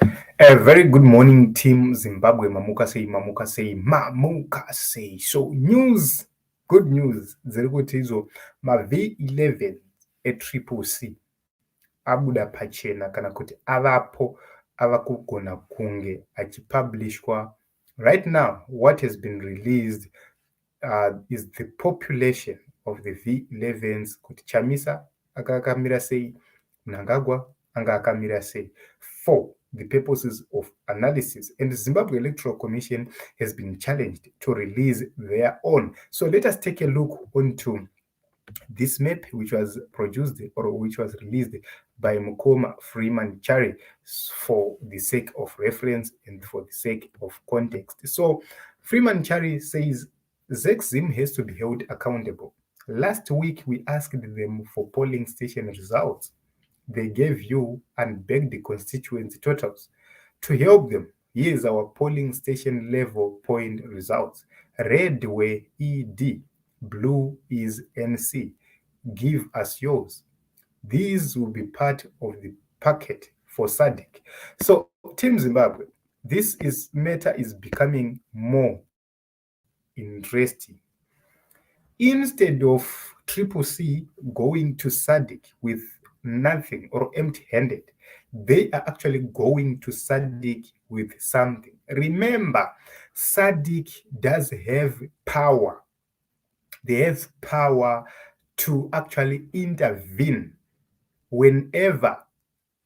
A very good morning, Team Zimbabwe. Mamuka say, Mamuka say, Mamuka say. So, news, good news. Zerikutizo, ma V11 triple C. Abuda pachena kana kuti avapo avakugona kunge achipublishwa. Right now, what has been released is the population of the V11s. Kuti Chamisa akakamira sei, Mnangagwa anga akamira sei. For the purposes of analysis, and the Zimbabwe Electoral Commission has been challenged to release their own. So let us take a look onto this map, which was produced or which was released by Mukoma Freeman Chari for the sake of reference and for the sake of context. So Freeman Chari says ZEC has to be held accountable. Last week, we asked them for polling station results. They gave you and begged the constituency totals. To help them, here's our polling station level point results. Red were ED, blue is NC. Give us yours. These will be part of the packet for SADC. So, Team Zimbabwe, this matter is becoming more interesting. Instead of Triple C going to SADC with nothing or empty-handed, they are actually going to SADC with something. Remember, SADC does have power. They have power to actually intervene whenever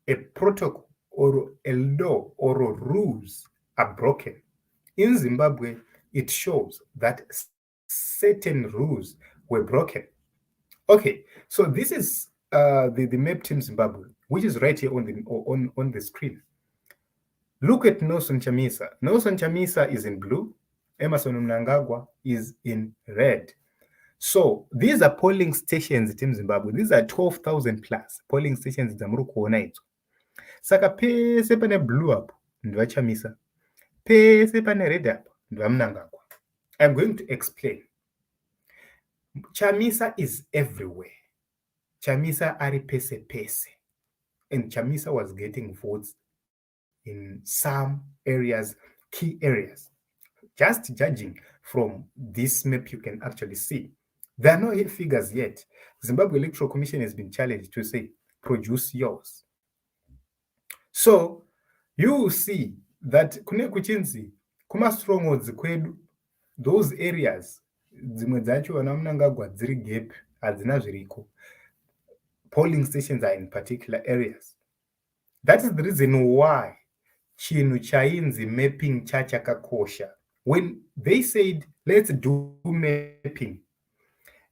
a protocol or a law or a rules are broken. In Zimbabwe, it shows that certain rules were broken. Okay, so this is the map Team Zimbabwe, which is right here on the screen. Look at Nelson Chamisa. Nelson Chamisa is in blue. Emerson Mnangagwa is in red. So these are polling stations Team Zimbabwe. These are 12,000 plus polling stations dzamuri kuona idzo. Saka pese pane blue up ndwa Chamisa. Pese pane red up ndwa Mnangagwa. I'm going to explain. Chamisa is everywhere. Chamisa ari pese pese. And Chamisa was getting votes in some areas, key areas. Just judging from this map, you can actually see. There are no figures yet. Zimbabwe Electoral Commission has been challenged to say, produce yours. So you will see that kune kuchinzi, kuma strongholds kwedu, those areas, dzimwe dzacho vana Mnangagwa dziri gap, hadzina zviriko. Polling stations are in particular areas. That is the reason why chinhu chainzi mapping chachakakosha. When they said, let's do mapping,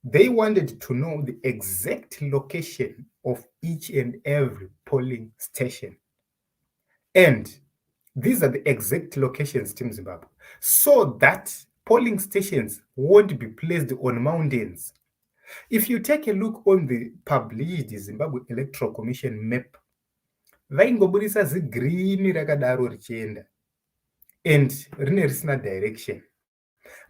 they wanted to know the exact location of each and every polling station. And these are the exact locations, Team Zimbabwe, so that polling stations won't be placed on mountains. If you take a look on the published Zimbabwe Electoral Commission map, vaingobudisa zigreen rakadaro richienda and rine risina direction.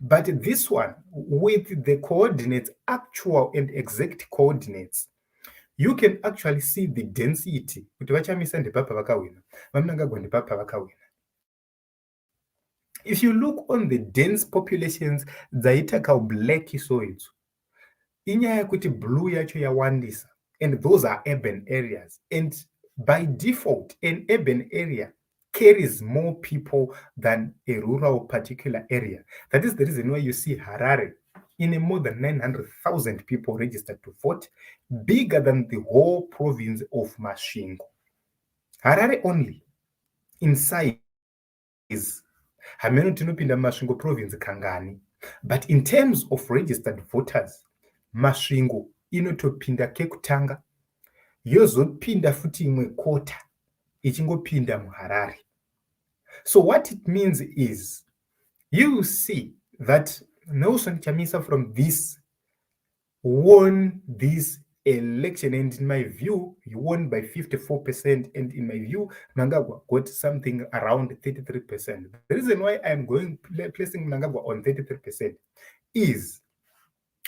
But this one, with the coordinates, actual and exact coordinates, you can actually see the density. If you look on the dense populations, dzaitaka black soils, inyaya kuti blue yacho yawandisa, and those are urban areas. And by default, an urban area carries more people than a rural particular area. That is the reason why you see Harare in a more than 900,000 people registered to vote, bigger than the whole province of Masvingo. Harare only, in size, hameno tinopinda Masvingo province kangani. But in terms of registered voters, Masvingo inotopinda kekutanga, yozopinda futi imwe kota, ichingopinda muHarare. So what it means is, you see that Nelson Chamisa from this won this election, and in my view, he won by 54%, and in my view, Mnangagwa got something around 33%. The reason why I'm placing Mnangagwa on 33% is,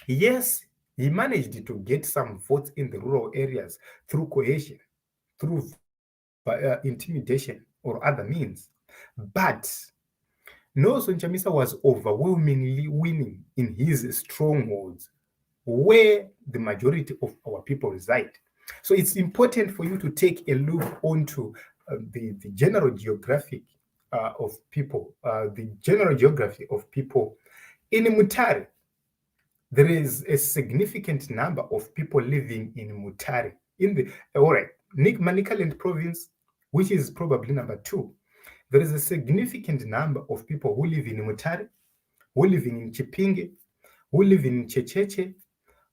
yes, he managed to get some votes in the rural areas through coercion, through intimidation, or other means. But Nelson Chamisa was overwhelmingly winning in his strongholds where the majority of our people reside. So it's important for you to take a look onto the general geographic of people, the general geography of people in Mutare. There is a significant number of people living in Mutare. In the all right, Manicaland province, which is probably number 2, there is a significant number of people who live in Mutare, who live in Chipinge, who live in Checheche,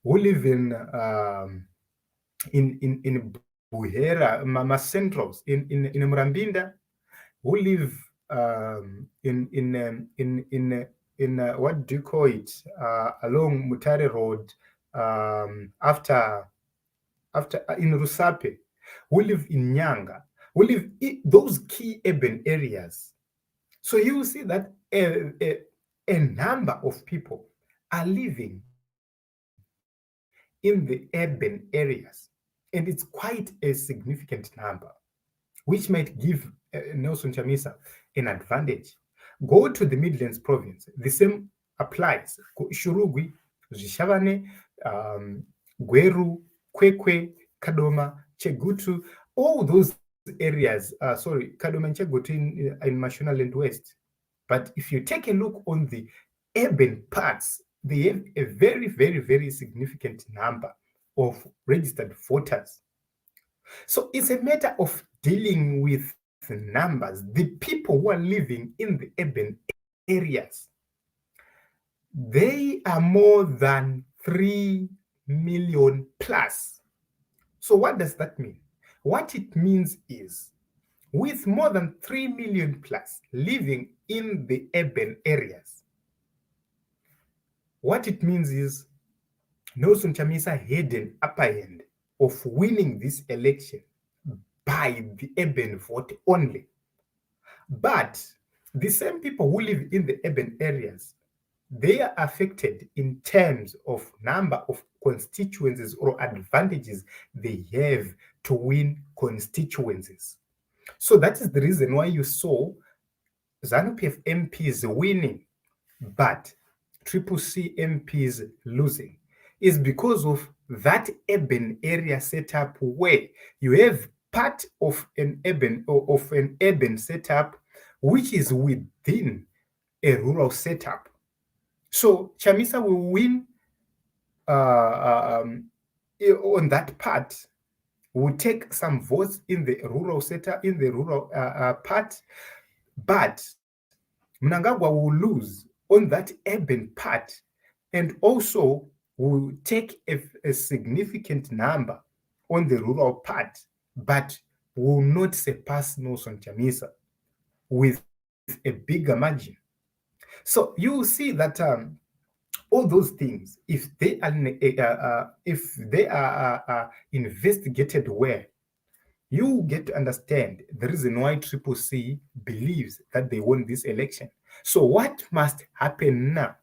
who live in Buhera, Mama Centrals, in Murambinda, who live in what do you call it, along Mutare Road, after in Rusape, who live in Nyanga, who live in those key urban areas. So you will see that a number of people are living in the urban areas, and it's quite a significant number, which might give Nelson Chamisa an advantage. Go to the Midlands province, the same applies. Shurugwi, Zhishavane, Gweru, Kwekwe, Kadoma, Chegutu, all those areas, Kadoma and Chegutu in Mashonaland West. But if you take a look on the urban parts, they have a very, very, very significant number of registered voters. So it's a matter of dealing with the numbers, the people who are living in the urban areas. They are more than 3 million plus. So what does that mean? What it means is, with more than 3 million plus living in the urban areas, what it means is Nelson Chamisa had an upper hand of winning this election by the urban vote only. But the same people who live in the urban areas, they are affected in terms of number of constituencies or advantages they have to win constituencies. So that is the reason why you saw ZANU-PF MPs winning, but CCC MPs losing, is because of that urban area setup where you have part of an urban setup which is within a rural setup. So Chamisa will win on that part, will take some votes in the rural setup, in the rural part, but Mnangagwa will lose on that urban part, and also will take a significant number on the rural part, but will not surpass Nelson Chamisa with a bigger margin. So you will see that all those things, if they are investigated well, you get to understand the reason why CCC believes that they won this election. So what must happen now?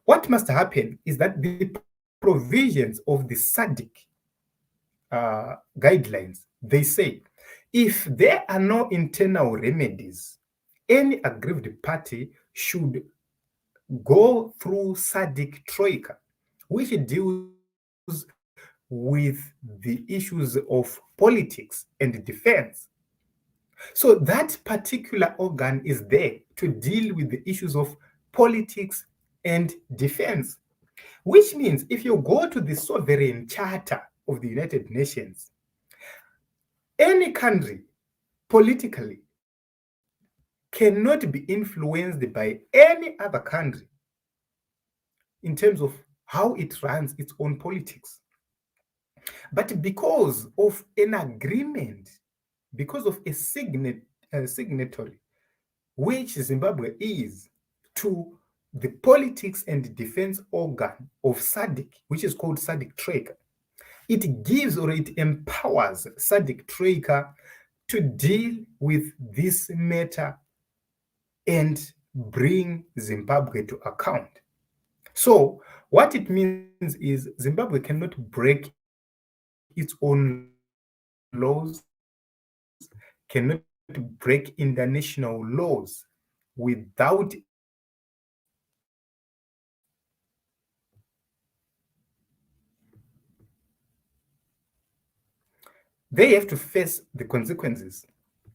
What must happen is that the provisions of the SADC guidelines, they say, if there are no internal remedies, any aggrieved party should go through SADC Troika, which deals with the issues of politics and defense. So that particular organ is there to deal with the issues of politics and defense, which means if you go to the Sovereign Charter of the United Nations, any country politically cannot be influenced by any other country in terms of how it runs its own politics. But because of an agreement, because of a signatory, which Zimbabwe is, to the politics and defense organ of SADC, which is called SADC Troika, it gives or it empowers SADC Troika to deal with this matter and bring Zimbabwe to account. So what it means is Zimbabwe cannot break its own laws, cannot violate its own to break international laws without they have to face the consequences.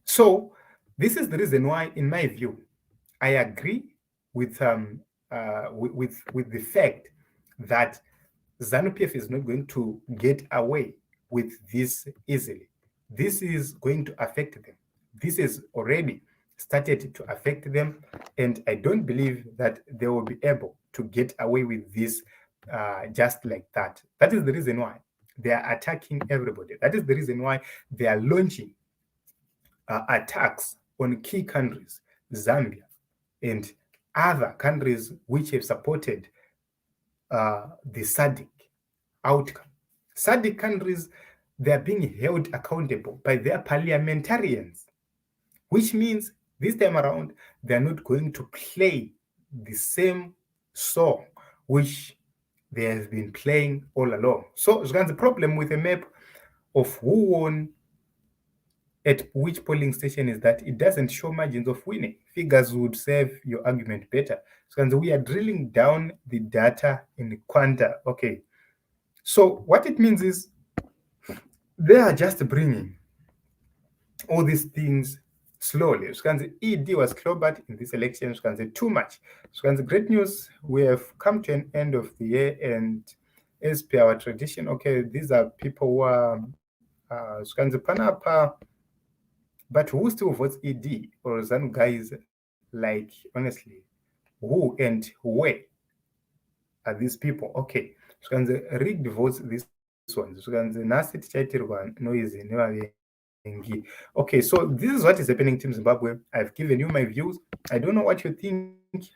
So this is the reason why, in my view, I agree with the fact that ZANU-PF is not going to get away with this easily. This is going to affect them. This has already started to affect them, and I don't believe that they will be able to get away with this just like that. That is the reason why they are attacking everybody. That is the reason why they are launching attacks on key countries, Zambia, and other countries which have supported the SADC outcome. SADC countries, they are being held accountable by their parliamentarians, which means this time around, they are not going to play the same song which they have been playing all along. So the problem with a map of who won at which polling station is that it doesn't show margins of winning. Figures would serve your argument better. So we are drilling down the data in quanta. Okay. So what it means is they are just bringing all these things slowly. So ED was clobbered in this election. So too much. So great news. We have come to an end of the year, and as per our tradition, okay, these are people who are Panapa. But who still votes ED or ZANU guys? Like, honestly, who and where are these people? Okay, so can the rigged votes this one? So can the nasty one noisy never. Okay, so this is what is happening to Zimbabwe. I've given you my views. I don't know what you think,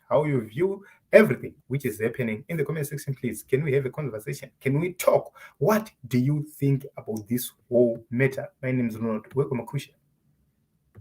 how you view everything which is happening. In the comment section, please, can we have a conversation? Can we talk? What do you think about this whole matter? My name is Ronald. Welcome, Akusha.